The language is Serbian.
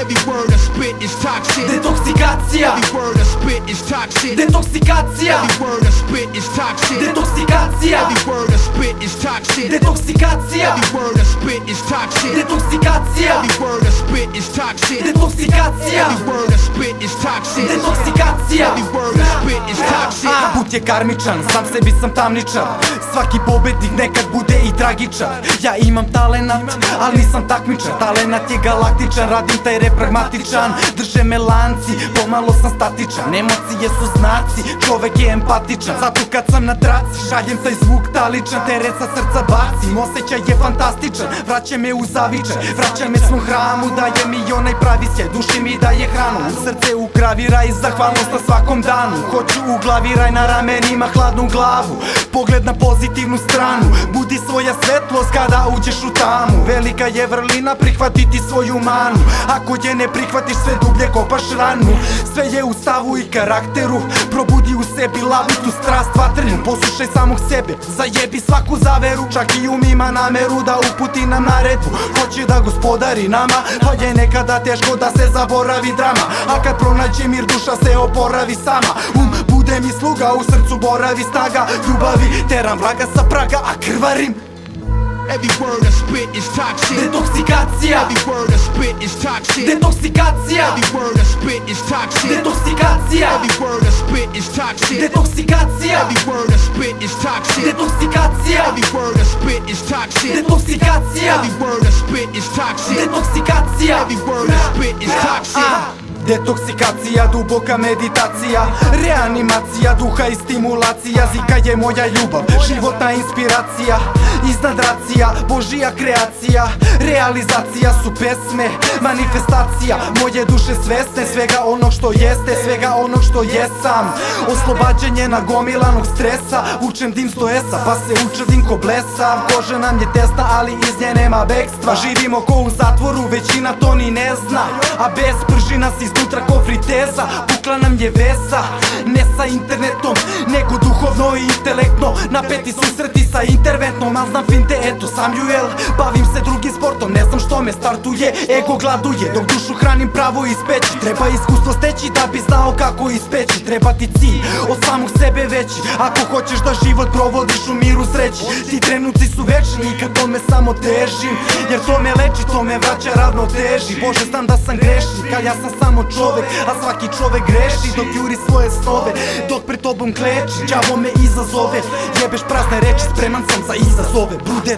Every word I spit is toxic. Detoksikacija. Every word I spit is toxic. Detoksikacija. Every word I spit is toxic. Detoksikacija. Every word I spit is toxic. Detoksikacija. Every word I spit is toxic. Detoksikacija. Every word I spit is toxic. Detoksikacija. Every word I spit is toxic. Detoksikacija. Every word I spit is toxic. Put je karmičan, sam sebi sam tamničar. Svaki pobednik nekad bude i tragičar. Ja imam talenat, ali nisam takmičar. Talenat je galaktičan, radim taj rap pragmatičan. Drže me lanci, pomalo sam statičan. Emocije su znaci, čovek je empatičan. Zato kad sam na traci, šaljem taj zvuk taličan. Teret sa srca bacim, osjećaj je fantastičan. Vraća me u zavičaj, vraća me svom hramu. Daje mi onaj pravi sjaj, duši mi daje hranu. U srce ukravira i zahvalnost na svakom danu. Hoću u glavi raj, na ramenima hladnu glavu. Pogled na pozitivnu stranu, budi svoja svetlost kada uđeš u tamu. Velika je vrlina prihvatiti svoju manu. Ako je ne prihvatiš, sve dublje kopaš ranu. Sve je u stavu i karakteru, probudi u sebi lavitu strast vatrenu. Poslušaj samog sebe, zajebi svaku zaveru. Čak i um ima nameru da uputi nam naredbu. Hoće da gospodari nama, pa je nekada teško da se zaboravi drama. A kad pronađe mir, duša se oporavi sama. Bude mi sluga, u srcu boravi snaga ljubavi. Teram vraga sa praga, a krvarim. Every word I spit is toxic. Detoksikacija. Every word I spit is toxic. Detoksikacija. Every word I spit is toxic. Detoksikacija. Every word I spit is toxic. Detoksikacija. Every word I spit is toxic. Detoksikacija. Every word I spit is toxic. Detoksikacija. Every word I spit is toxic. Detoksikacija. Every word I spit is toxic. Detoksikacija, duboka meditacija, reanimacija duha i stimulacija. Zika je moja ljubav, životna inspiracija, iznad racija, Božija kreacija. Realizacija su pesme, manifestacija moje duše svesne svega onog što jeste, svega onog što jesam. Oslobađanje nagomilanog stresa, učem dim stojesa, pa se učrdim ko blesav. Koža nam je tesna, ali iz nje nema bekstva. Živimo ko u zatvoru, većina to ni ne zna. A bez prži nas iznutra ko friteza. Pukla nam je veza, ne sa internetom, nego duhovno i intelektno. Napeti susreti sa interventnom, al znam finte, eto Samuel. Bavim se drugim sportom, ne znam što me startuje. Ego gladuje, dok dušu hranim pravo ispeći. Treba iskustvo steći da bi znao kako ispeći. Treba ti cilj, od samog sebe veći. Ako hoćeš da život provodiš u miru sreći. Ti trenuci su večni i kad tome samo težim. Jer to me leči, to me vraća ravnoteži. Bože, znam da sam grešnik, a ja sam samo čovek. A svaki čovek greši dok juri svoje snove. Dok pred tobom kleči, đavo me izazove. Jebeš prazne reči, spreman sam za izazove, Bruder.